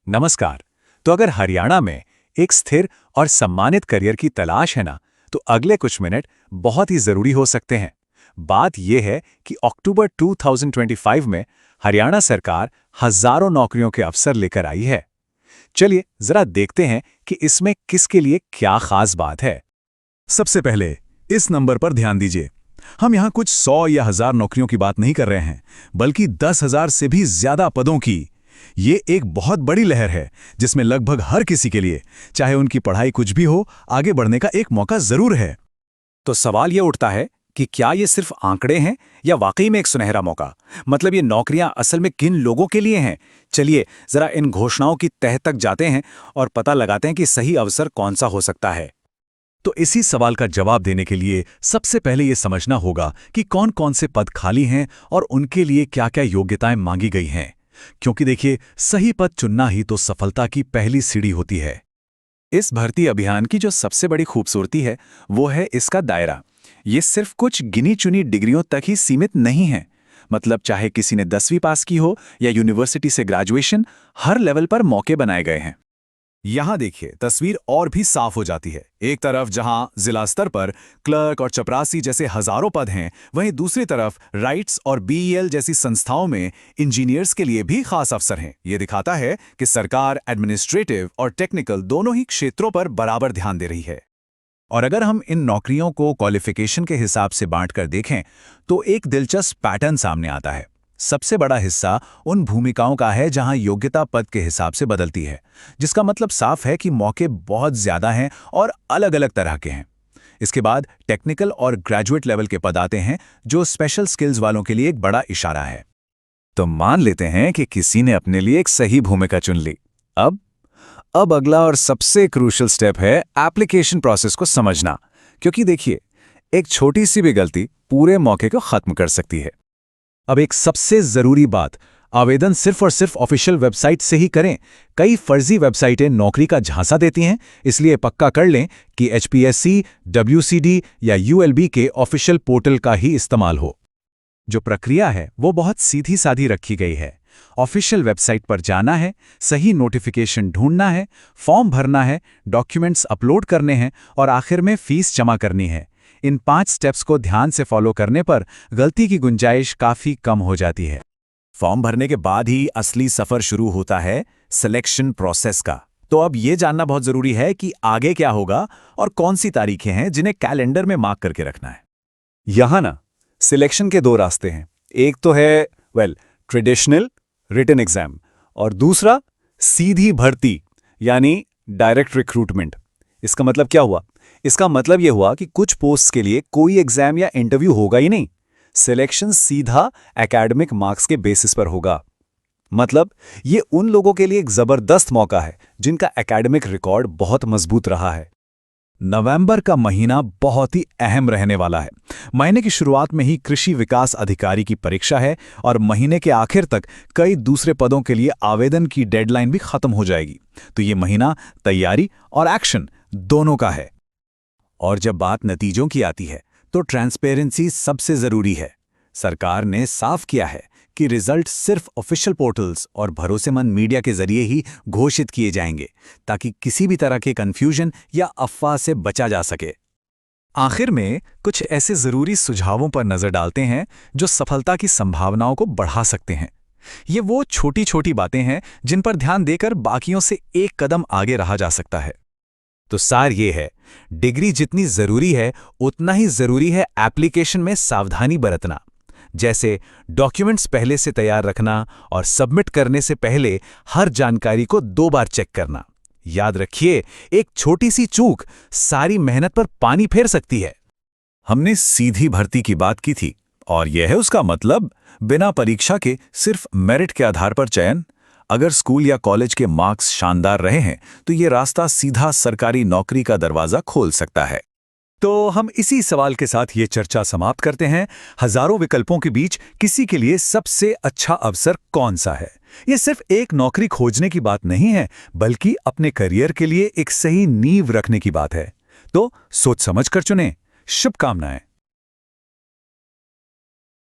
नमस्कार। तो अगर हरियाणा में एक स्थिर और सम्मानित करियर की तलाश है ना, तो अगले कुछ मिनट बहुत ही जरूरी हो सकते हैं। बात यह है कि अक्टूबर 2025 में हरियाणा सरकार हजारों नौकरियों के अवसर लेकर आई है। चलिए जरा देखते हैं कि इसमें किसके लिए क्या खास बात है। सबसे पहले इस नंबर पर ध्यान दीजिए। हम यहाँ कुछ 100 या 1000 नौकरियों की बात नहीं कर रहे हैं, बल्कि 10,000 से भी ज्यादा पदों की। ये एक बहुत बड़ी लहर है जिसमें लगभग हर किसी के लिए, चाहे उनकी पढ़ाई कुछ भी हो, आगे बढ़ने का एक मौका जरूर है। तो सवाल ये उठता है कि क्या ये सिर्फ आंकड़े हैं या वाकई में एक सुनहरा मौका? मतलब ये नौकरियां असल में किन लोगों के लिए हैं? चलिए जरा इन घोषणाओं की तह तक जाते हैं और पता लगाते हैं कि सही अवसर कौन सा हो सकता है। तो इसी सवाल का जवाब देने के लिए सबसे पहले ये समझना होगा कि कौन कौन से पद खाली हैं और उनके लिए क्या क्या योग्यताएं मांगी गई हैं। क्योंकि देखिए, सही पद चुनना ही तो सफलता की पहली सीढ़ी होती है। इस भर्ती अभियान की जो सबसे बड़ी खूबसूरती है वो है इसका दायरा। ये सिर्फ कुछ गिनी चुनी डिग्रियों तक ही सीमित नहीं है। मतलब चाहे किसी ने 10वीं पास की हो या यूनिवर्सिटी से ग्रेजुएशन, हर लेवल पर मौके बनाए गए हैं। यहां देखिए, तस्वीर और भी साफ हो जाती है। एक तरफ जहां जिला स्तर पर क्लर्क और चपरासी जैसे हजारों पद हैं, वहीं दूसरी तरफ राइट्स और बीईएल जैसी संस्थाओं में इंजीनियर्स के लिए भी खास अवसर हैं। ये दिखाता है कि सरकार एडमिनिस्ट्रेटिव और टेक्निकल दोनों ही क्षेत्रों पर बराबर ध्यान दे रही है। और अगर हम इन नौकरियों को क्वालिफिकेशन के हिसाब से बांटकर देखें, तो एक दिलचस्प पैटर्न सामने आता है। सबसे बड़ा हिस्सा उन भूमिकाओं का है जहां योग्यता पद के हिसाब से बदलती है, जिसका मतलब साफ है कि मौके बहुत ज्यादा हैं और अलग अलग तरह के हैं। इसके बाद टेक्निकल और ग्रेजुएट लेवल के पद आते हैं, जो स्पेशल स्किल्स वालों के लिए एक बड़ा इशारा है। तो मान लेते हैं कि किसी ने अपने लिए एक सही भूमिका चुन ली। अब अगला और सबसे क्रूशियल स्टेप है एप्लीकेशन प्रोसेस को समझना। क्योंकि देखिए, एक छोटी सी भी गलती पूरे मौके को खत्म कर सकती है। अब एक सबसे जरूरी बात, आवेदन सिर्फ और सिर्फ ऑफिशियल वेबसाइट से ही करें। कई फर्जी वेबसाइटें नौकरी का झांसा देती हैं, इसलिए पक्का कर लें कि HPSC, WCD या ULB के ऑफिशियल पोर्टल का ही इस्तेमाल हो। जो प्रक्रिया है वो बहुत सीधी सादी रखी गई है। ऑफिशियल वेबसाइट पर जाना है, सही नोटिफिकेशन ढूंढना है, फॉर्म भरना है, डॉक्यूमेंट्स अपलोड करने हैं और आखिर में फीस जमा करनी है। इन 5 स्टेप्स को ध्यान से फॉलो करने पर गलती की गुंजाइश काफी कम हो जाती है। फॉर्म भरने के बाद ही असली सफर शुरू होता है सिलेक्शन प्रोसेस का। तो अब ये जानना बहुत जरूरी है कि आगे क्या होगा और कौन सी तारीखें हैं जिन्हें कैलेंडर में मार्क करके रखना है। यहां ना सिलेक्शन के 2 रास्ते हैं। एक तो है ट्रेडिशनल रिटन एग्जाम और दूसरा सीधी भर्ती यानी डायरेक्ट रिक्रूटमेंट। इसका मतलब क्या हुआ? इसका मतलब यह हुआ कि कुछ पोस्ट के लिए कोई एग्जाम या इंटरव्यू होगा ही नहीं। सिलेक्शन सीधा एकेडमिक मार्क्स के बेसिस पर होगा। मतलब ये उन लोगों के लिए एक जबरदस्त मौका है जिनका एकेडमिक रिकॉर्ड बहुत मजबूत रहा है। नवंबर का महीना बहुत ही अहम रहने वाला है। महीने की शुरुआत में ही कृषि विकास अधिकारी की परीक्षा है और महीने के आखिर तक कई दूसरे पदों के लिए आवेदन की डेडलाइन भी खत्म हो जाएगी। तो ये महीना तैयारी और एक्शन दोनों का है। और जब बात नतीजों की आती है तो ट्रांसपेरेंसी सबसे जरूरी है। सरकार ने साफ किया है कि रिजल्ट सिर्फ ऑफिशियल पोर्टल्स और भरोसेमंद मीडिया के जरिए ही घोषित किए जाएंगे, ताकि किसी भी तरह के कंफ्यूजन या अफवाह से बचा जा सके। आखिर में कुछ ऐसे जरूरी सुझावों पर नजर डालते हैं जो सफलता की संभावनाओं को बढ़ा सकते हैं। ये वो छोटी छोटी बातें हैं जिन पर ध्यान देकर बाकियों से एक कदम आगे रहा जा सकता है। तो सार ये है, डिग्री जितनी जरूरी है उतना ही जरूरी है एप्लीकेशन में सावधानी बरतना। जैसे डॉक्यूमेंट्स पहले से तैयार रखना और सबमिट करने से पहले हर जानकारी को 2 बार चेक करना। याद रखिए, एक छोटी सी चूक सारी मेहनत पर पानी फेर सकती है। हमने सीधी भर्ती की बात की थी और यह है उसका मतलब, बिना परीक्षा के सिर्फ मेरिट के आधार पर चयन। अगर स्कूल या कॉलेज के मार्क्स शानदार रहे हैं तो ये रास्ता सीधा सरकारी नौकरी का दरवाजा खोल सकता है। तो हम इसी सवाल के साथ ये चर्चा समाप्त करते हैं। हजारों विकल्पों के बीच किसी के लिए सबसे अच्छा अवसर कौन सा है? ये सिर्फ एक नौकरी खोजने की बात नहीं है, बल्कि अपने करियर के लिए एक सही नींव रखने की बात है। तो सोच समझ कर चुनें। शुभकामनाएं।